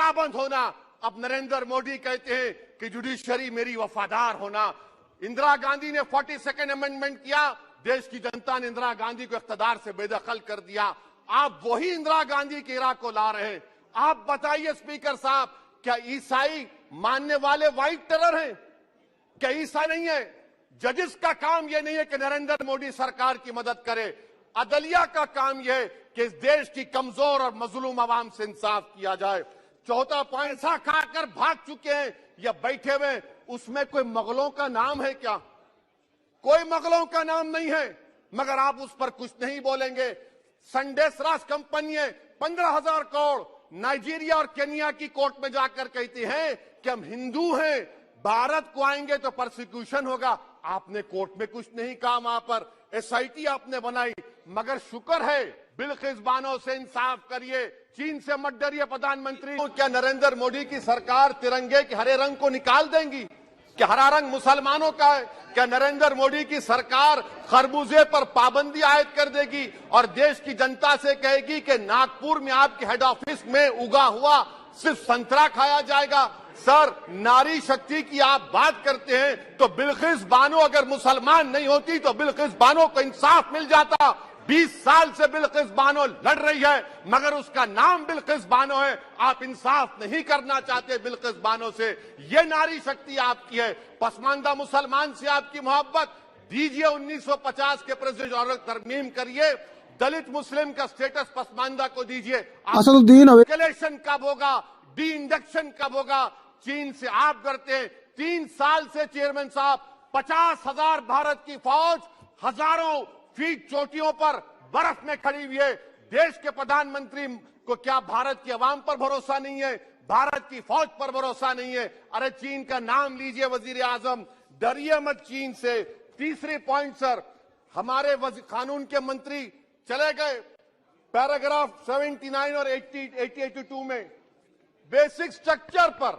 पाबंद होना। अब नरेंद्र मोदी कहते हैं कि जुडिशरी मेरी वफादार होना। इंदिरा गांधी ने 42nd अमेंडमेंट किया, देश की जनता ने इंदिरा गांधी को इख्तियार से बेदखल कर दिया। आप वही इंदिरा गांधी के इरा को ला रहे हैं। आप बताइए स्पीकर साहब, क्या ईसाई मानने वाले व्हाइट टेरर हैं? क्या ईसा नहीं है? जजिस का काम यह नहीं है कि नरेंद्र मोदी सरकार की मदद करे। अदलिया का काम यह है कि इस देश की कमजोर और मजलूम आवाम से इंसाफ किया जाए। चौथा पॉइंट, पैसा खाकर भाग चुके हैं या बैठे हुए, उसमें कोई मुगलों का नाम है क्या? कोई मुगलों का नाम नहीं है, मगर आप उस पर कुछ नहीं बोलेंगे। संडेस राज कंपनी 15,000 करोड़ नाइजीरिया और केनिया की कोर्ट में जाकर कहती है कि हम हिंदू हैं, भारत को आएंगे तो प्रोसिक्यूशन होगा। आपने कोर्ट में कुछ नहीं कहा, वहां पर एसआईटी आपने बनाई, मगर शुक्र है बिल्किस बानो से इंसाफ करिए, चीन से मत डरिए प्रधानमंत्री। क्या नरेंद्र मोदी की सरकार तिरंगे के हरे रंग को निकाल देंगी? क्या हरा रंग मुसलमानों का है? क्या नरेंद्र मोदी की सरकार खरबूजे पर पाबंदी आयद कर देगी और देश की जनता से कहेगी कि नागपुर में आपके हेड ऑफिस में उगा हुआ सिर्फ संतरा खाया जाएगा? सर, नारी शक्ति की आप बात करते हैं तो बिल्किस बानो अगर मुसलमान नहीं होती तो बिल्किस बानो को इंसाफ मिल जाता। 20 साल से बिल्किस बानो लड़ रही है, मगर उसका नाम बिल्किस बानो है। आप इंसाफ नहीं करना चाहते बिल्किस बानो से। ये नारी शक्ति आपकी है। पसमानदा मुसलमान से आपकी मोहब्बत, दीजिए 1950 के प्रेसिडेंट और तरमीम करिए, दलित मुस्लिम का स्टेटस पसमानदा को दीजिए। एस्केलेशन कब होगा? डी इंडक्शन कब होगा? चीन से आप डरते हैं। 3 साल से चेयरमैन साहब 50,000 भारत की फौज हजारों फीट चोटियों पर बर्फ में खड़ी हुई है। देश के प्रधानमंत्री को क्या भारत की आवाम पर भरोसा नहीं है? भारत की फौज पर भरोसा नहीं है? अरे चीन का नाम लीजिए वजीर आजम, डरिए मत चीन से। तीसरी पॉइंट सर, हमारे कानून के मंत्री चले गए। पैराग्राफ 79 और 82 में बेसिक स्ट्रक्चर पर,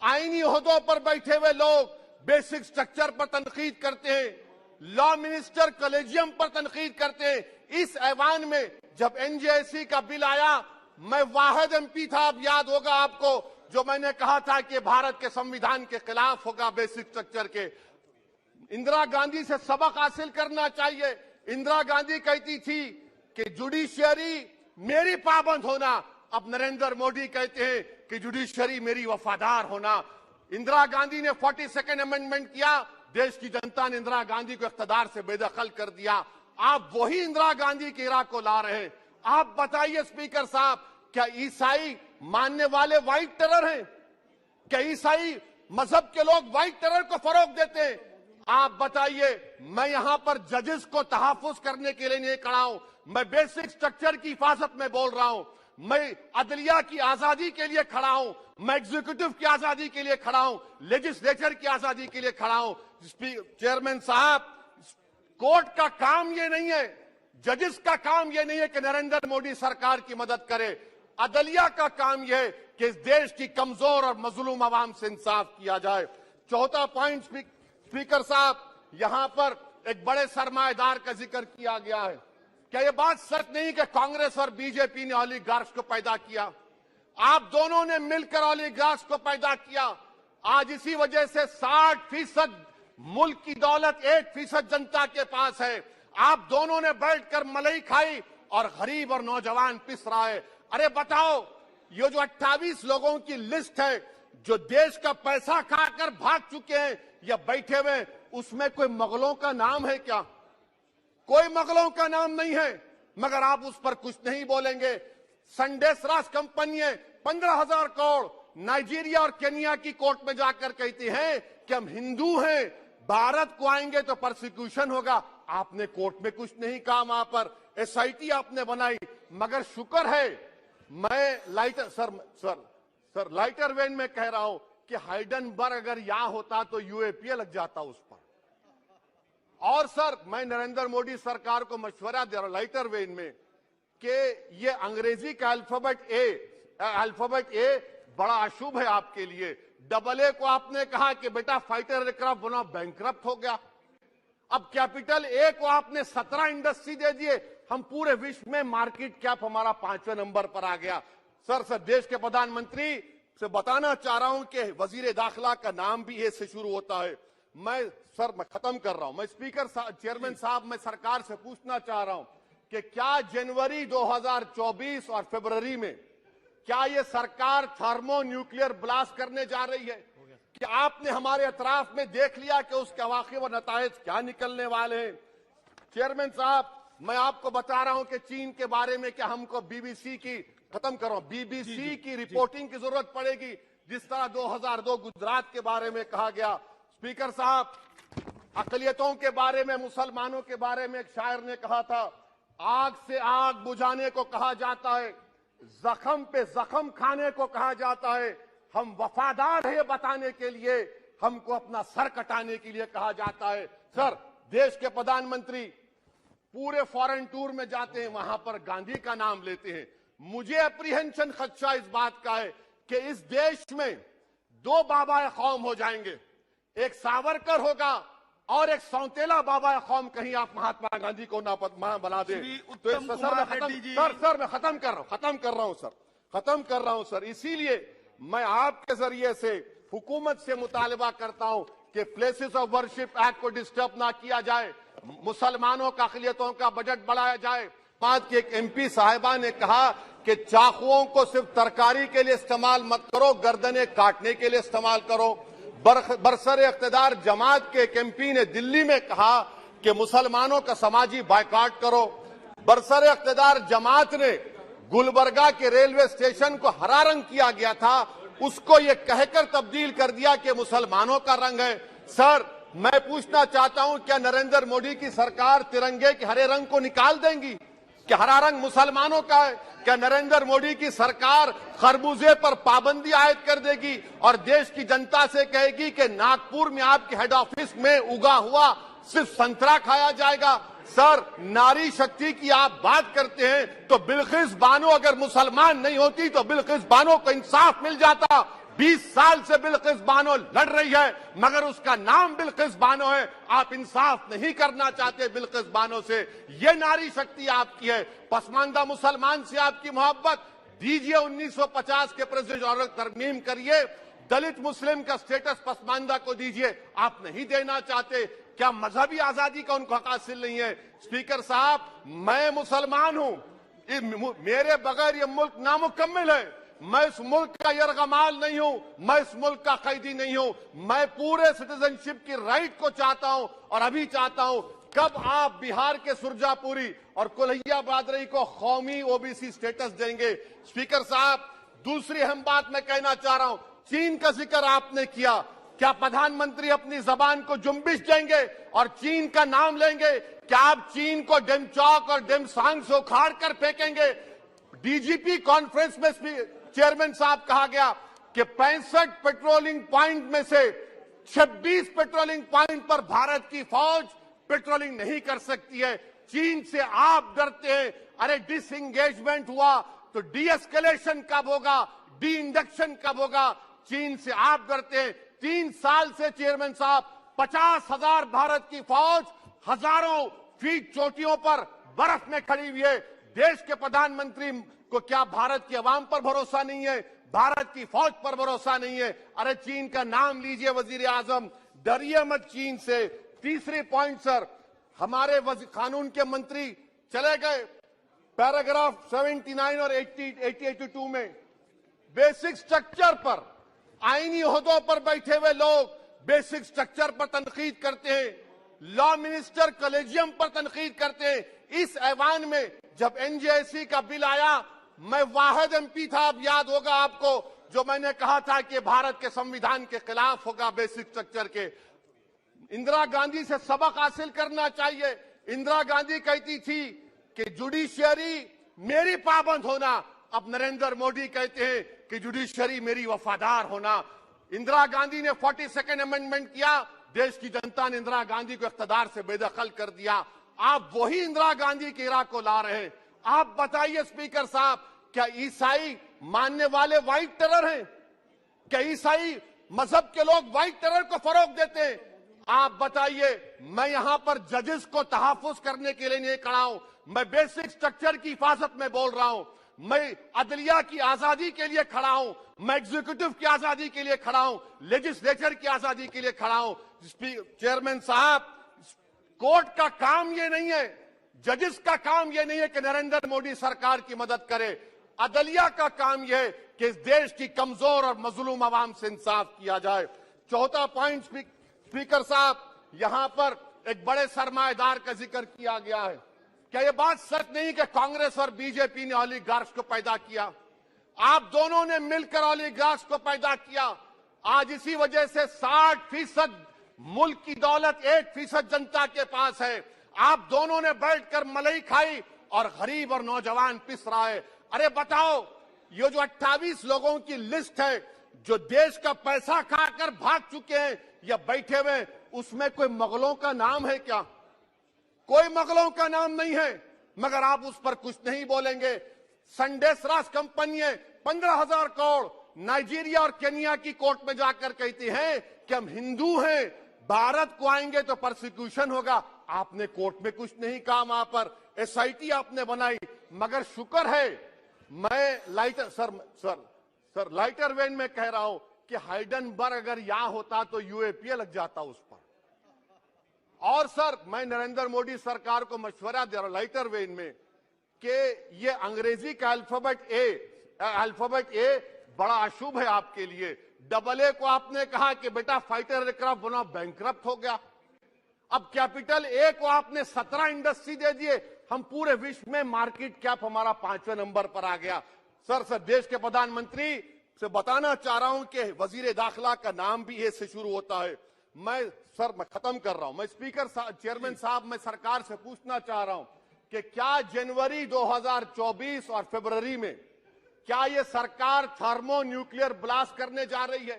आईनी ओहदों पर बैठे हुए लोग बेसिक स्ट्रक्चर पर तनकीद करते हैं, लॉ मिनिस्टर कॉलेजियम पर तनकीद करते हैं। इस ऐवान में जब एनजेसी का बिल आया, मैं वाहिद एमपी था, अब याद होगा आपको, जो मैंने कहा था कि भारत के संविधान के खिलाफ होगा बेसिक स्ट्रक्चर के। इंदिरा गांधी से सबक हासिल करना चाहिए। इंदिरा गांधी कहती थी कि जुडिशियरी मेरी पाबंद होना। अब नरेंद्र मोदी कहते हैं कि जुडिशरी मेरी वफादार होना। इंदिरा गांधी ने 42nd अमेंडमेंट किया, देश की जनता ने इंदिरा गांधी को इख्तियार से बेदखल कर दिया। आप वही इंदिरा गांधी के इरा को ला रहे हैं। आप बताइए स्पीकर साहब, क्या ईसाई मानने वाले व्हाइट टेरर हैं? क्या ईसाई मजहब के लोग व्हाइट टेरर को फरोग देते हैं? आप बताइए। मैं यहां पर जजेस को तहफुज करने के लिए नहीं खड़ा हूं, मैं बेसिक स्ट्रक्चर की हिफाजत में बोल रहा हूं। मैं अदलिया की आजादी के लिए खड़ा हूं, मैं एग्जीक्यूटिव की आजादी के लिए खड़ा हूं, लेजिस्लेचर की आजादी के लिए खड़ा हूं। चेयरमैन साहब, कोर्ट का काम ये नहीं है, जजिस का काम ये नहीं है कि नरेंद्र मोदी सरकार की मदद करे। अदलिया का काम यह है कि इस देश की कमजोर और मजलूम आवाम से इंसाफ किया जाए। चौथा पॉइंट स्पीकर साहब, यहां पर एक बड़े सरमाएदार का जिक्र किया गया है। क्या यह बात सच नहीं कि कांग्रेस और बीजेपी ने ओलिगार्क्स को पैदा किया? आप दोनों ने मिलकर ओलिगार्क्स को पैदा किया। आज इसी वजह से 60% मुल्क की दौलत 1% जनता के पास है। आप दोनों ने बैठकर मलाई खाई और गरीब और नौजवान पिस रहा है। अरे बताओ, ये जो 28 लोगों की लिस्ट है जो देश का पैसा खाकर भाग चुके हैं या बैठे हुए, उसमें कोई मुगलों का नाम है क्या? कोई मुगलों का नाम नहीं है, मगर आप उस पर कुछ नहीं बोलेंगे। संडेस राज कंपनी 15,000 करोड़ नाइजीरिया और केनिया की कोर्ट में जाकर कहती है कि हम हिंदू हैं, भारत को आएंगे तो प्रोसिक्यूशन होगा। आपने कोर्ट में कुछ नहीं कहा, वहां पर एसआईटी आपने बनाई, मगर शुक्र है। मैं लाइटर वेन में कह रहा हूं कि हाइडेनबर्ग अगर यहां होता तो यूएपीए लग जाता उस पर। और सर, मैं नरेंद्र मोदी सरकार को मशवरा दे रहा हूं लाइटर वेन में कि ये अंग्रेजी का अल्फाबेट ए बड़ा अशुभ है आपके लिए। AA को आपने कहा कि बेटा फाइटर एयरक्राफ्ट बनाओ, बैंकरप्ट हो गया। अब कैपिटल A को आपने 17 इंडस्ट्री दे दिए, हम पूरे विश्व में मार्केट कैप हमारा 5वें नंबर पर आ गया। सर देश के प्रधानमंत्री, से बताना चाह रहा हूं कि वजीर दाखिला का नाम भी ए से शुरू होता है। मैं खत्म कर रहा हूं। मैं स्पीकर चेयरमैन साहब, मैं सरकार से पूछना चाह रहा हूं कि क्या जनवरी 2024 और फरवरी में क्या ये सरकार थर्मो न्यूक्लियर ब्लास्ट करने जा रही है? कि आपने हमारे अतराफ में देख लिया कि उसके अवाक़िब व नताइज क्या निकलने वाले हैं? चेयरमैन साहब, मैं आपको बता रहा हूं कि चीन के बारे में क्या हमको बीबीसी की बीबीसी की रिपोर्टिंग की जरूरत पड़ेगी, जिस तरह 2002 गुजरात के बारे में कहा गया। स्पीकर साहब, अक़लियतों के बारे में, मुसलमानों के बारे में एक शायर ने कहा था, आग से आग बुझाने को कहा जाता है, जख्म पे जख्म खाने को कहा जाता है, हम वफादार है बताने के लिए, हमको अपना सर कटाने के लिए कहा जाता है। सर, देश के प्रधानमंत्री पूरे फॉरेन टूर में जाते हैं, वहां पर गांधी का नाम लेते हैं। मुझे अप्रीहेंशन, खदशा इस बात का है कि इस देश में दो बाबा कौम हो जाएंगे, एक सावरकर होगा और एक सौतेला बाबा कौम। कहीं आप महात्मा गांधी को ना बना दे तो सर मैं खत्म कर रहा हूं सर। इसीलिए मैं आपके जरिए से हुकूमत से मुतालबा करता हूं कि प्लेसेस ऑफ वर्शिप एक्ट को डिस्टर्ब ना किया जाए, मुसलमानों का अक़लियतों का बजट बढ़ाया जाए। बात की एक एमपी साहिबा ने कहा कि चाकुओं को सिर्फ तरकारी के लिए इस्तेमाल मत करो, गर्दनें काटने के लिए इस्तेमाल करो। बरसरे इख्तिदार जमात के एक एमपी ने दिल्ली में कहा कि मुसलमानों का समाजी बायकॉट करो। बरसरे इख्तिदार जमात ने गुलबर्गा के रेलवे स्टेशन को हरा रंग किया गया था, उसको ये कहकर तब्दील कर दिया कि मुसलमानों का रंग है। सर, मैं पूछना चाहता हूं, क्या नरेंद्र मोदी की सरकार तिरंगे के हरे रंग को निकाल देंगी? क्या हरा रंग मुसलमानों का है? क्या नरेंद्र मोदी की सरकार खरबूजे पर पाबंदी आयद कर देगी और देश की जनता से कहेगी कि नागपुर में आपके हेड ऑफिस में उगा हुआ सिर्फ संतरा खाया जाएगा? सर, नारी शक्ति की आप बात करते हैं तो बिल्किस बानो अगर मुसलमान नहीं होती तो बिल्किस बानो को इंसाफ मिल जाता। 20 साल से बिल्किस बानो लड़ रही है, मगर उसका नाम बिल्किस बानो है। आप इंसाफ नहीं करना चाहते बिल्किस बानो से। ये नारी शक्ति आपकी है। पसमानदा मुसलमान से आपकी मोहब्बत, दीजिए 1950 के प्रेसिडेंट ऑर्डर तरमीम करिए, दलित मुस्लिम का स्टेटस पसमानदा को दीजिए। आप नहीं देना चाहते। क्या मजहबी आजादी का उनको हक हासिल नहीं है? स्पीकर साहब, मैं मुसलमान हूं, मेरे बगैर ये मुल्क नामुकम्मिल है। मैं इस मुल्क का यरगमाल नहीं हूं, मैं इस मुल्क का कैदी नहीं हूं। मैं पूरे सिटीजनशिप की राइट को चाहता हूं और अभी चाहता हूं। कब आप बिहार के सुरजापुरी और कोल्हिया बरादरी को कौमी ओबीसी स्टेटस देंगे? स्पीकर साहब, दूसरी अहम बात मैं कहना चाह रहा हूं, चीन का जिक्र आपने किया। क्या प्रधानमंत्री अपनी जबान को जुम्बिश देंगे और चीन का नाम लेंगे? क्या आप चीन को डेमचौक और डेमसांग से उखाड़ कर फेंकेंगे? डीजीपी कॉन्फ्रेंस में चेयरमैन साहब कहा गया कि 65 पेट्रोलिंग पॉइंट में से 26 पेट्रोलिंग पॉइंट पर भारत की फौज पेट्रोलिंग नहीं कर सकती है। चीन से आप डरते हैं। अरे, डिसएंगेजमेंट हुआ तो डी एस्केलेशन कब होगा? डी इंडक्शन कब होगा? चीन से आप डरते हैं। 3 साल से चेयरमैन साहब 50,000 भारत की फौज हजारों फीट चोटियों पर बर्फ में खड़ी हुई है। देश के प्रधानमंत्री को क्या भारत की आवाम पर भरोसा नहीं है? भारत की फौज पर भरोसा नहीं है? अरे, चीन का नाम लीजिए वजीर आजम, डरिए मत चीन से। तीसरी पॉइंट सर, हमारे कानून के मंत्री चले गए। पैराग्राफ 79 और 82 में बेसिक स्ट्रक्चर पर, आईनी ओहदों पर बैठे हुए लोग बेसिक स्ट्रक्चर पर तनकीद करते हैं, लॉ मिनिस्टर कॉलेजियम पर तनकीद करते हैं। इस ऐवान में जब एनजेसी का बिल आया, मैं वाहिद एमपी था, अब याद होगा आपको, जो मैंने कहा था कि भारत के संविधान के खिलाफ होगा बेसिक स्ट्रक्चर के। इंदिरा गांधी से सबक हासिल करना चाहिए। इंदिरा गांधी कहती थी कि जुडिशियरी मेरी पाबंद होना, अब नरेंद्र मोदी कहते हैं कि जुडिशियरी मेरी वफादार होना। इंदिरा गांधी ने 42nd अमेंडमेंट किया, देश की जनता ने इंदिरा गांधी को इख्तिदार से बेदखल कर दिया। आप वही इंदिरा गांधी के इराक को ला रहे हैं। आप बताइए स्पीकर साहब, क्या ईसाई मानने वाले व्हाइट टेरर हैं? क्या ईसाई मजहब के लोग व्हाइट टेरर को फरोग देते हैं? आप बताइए। मैं यहां पर जजेस को तहफ्फुज करने के लिए नहीं खड़ा हूं, मैं बेसिक स्ट्रक्चर की हिफाजत में बोल रहा हूं। मैं अदलिया की आजादी के लिए खड़ा हूं, मैं एग्जीक्यूटिव की आजादी के लिए खड़ा हूं, लेजिस्लेचर की आजादी के लिए खड़ा हूं। चेयरमैन साहब, कोर्ट का काम ये नहीं है, जजेस का काम ये नहीं है कि नरेंद्र मोदी सरकार की मदद करे। अदलिया का काम यह है कि इस देश की कमजोर और मजलूम आवाम से इंसाफ किया जाए। चौथा पॉइंट स्पीकर साहब, यहां पर एक बड़े सरमाएदार का जिक्र किया गया है। क्या यह बात सच नहीं कि कांग्रेस और बीजेपी ने ओलिगार्क्स को पैदा किया? आप दोनों ने मिलकर ओलिगार्क्स को पैदा किया। आज इसी वजह से 60% मुल्क की दौलत 1% जनता के पास है। आप दोनों ने बैठकर मलाई खाई और गरीब और नौजवान पिस रहा है। अरे बताओ, ये जो 28 लोगों की लिस्ट है जो देश का पैसा खाकर भाग चुके हैं या बैठे हुए, उसमें कोई मुगलों का नाम है क्या? कोई मुगलों का नाम नहीं है, मगर आप उस पर कुछ नहीं बोलेंगे। संडेसरास कंपनी 15,000 करोड़ नाइजीरिया और केनिया की कोर्ट में जाकर कहती है कि हम हिंदू हैं, भारत को आएंगे तो प्रोसिक्यूशन होगा। आपने कोर्ट में कुछ नहीं कहा, वहां पर एसआईटी आपने बनाई। मगर शुक्र है, मैं लाइटर वेन में कह रहा हूं कि हाइडेनबर्ग अगर यहां होता तो यूएपीए लग जाता उस पर। और सर, मैं नरेंद्र मोदी सरकार को मशवरा दे रहा हूं लाइटर वेन में कि ये अंग्रेजी का अल्फाबेट ए बड़ा अशुभ है आपके लिए। AA को आपने कहा कि बेटा फाइटर एयरक्राफ्ट बनाओ, बैंकक्रप्ट हो गया। अब कैपिटल ए को आपने 17 इंडस्ट्री दे दिए, हम पूरे विश्व में मार्केट कैप हमारा 5वें नंबर पर आ गया। सर, देश के प्रधानमंत्री से बताना चाह रहा हूं कि वजीर दाखिला का नाम भी ए से शुरू होता है। मैं खत्म कर रहा हूं। मैं चेयरमैन साहब, मैं सरकार से पूछना चाह रहा हूं कि क्या जनवरी 2024 और फरवरी में क्या ये सरकार थर्मो न्यूक्लियर ब्लास्ट करने जा रही है?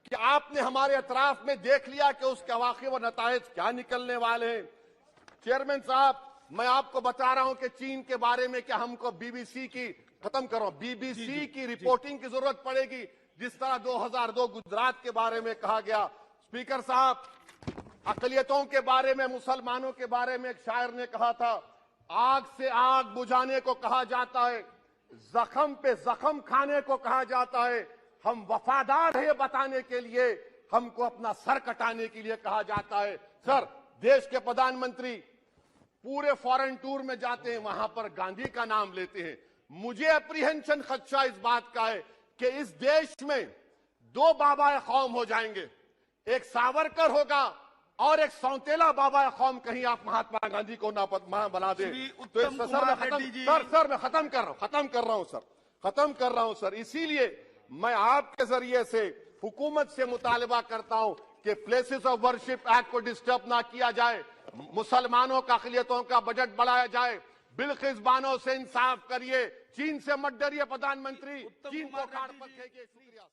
कि आपने हमारे अतराफ में देख लिया कि उसके अवाक़िब व नताइज क्या निकलने वाले हैं? चेयरमैन साहब, मैं आपको बता रहा हूं कि चीन के बारे में क्या हमको बीबीसी की रिपोर्टिंग की जरूरत पड़ेगी, जिस तरह 2002 गुजरात के बारे में कहा गया। स्पीकर साहब, अकलियतों के बारे में, मुसलमानों के बारे में एक शायर ने कहा था, आग से आग बुझाने को कहा जाता है, जख्म पे जख्म खाने को कहा जाता है। हम वफादार है बताने के लिए, हमको अपना सर कटाने के लिए कहा जाता है। सर, देश के प्रधानमंत्री पूरे फॉरेन टूर में जाते हैं, वहां पर गांधी का नाम लेते हैं। मुझे अप्रीहेंशन, खदशा इस बात का है कि इस देश में 2 बाबा कौम हो जाएंगे, एक सावरकर होगा और एक सौतेला बाबा कौम। कहीं आप महात्मा गांधी को ना बना दे तो सर मैं खत्म कर रहा हूं सर। इसीलिए मैं आपके जरिए से हुकूमत से मुतालबा करता हूं कि प्लेसेस ऑफ वर्शिप एक्ट को डिस्टर्ब ना किया जाए, मुसलमानों का अक़लियतों का बजट बढ़ाया जाए, बिल्किस बानो से इंसाफ करिए, चीन से मत डरिए प्रधानमंत्री, चीन को कार्ड पर फेंकिए। शुक्रिया।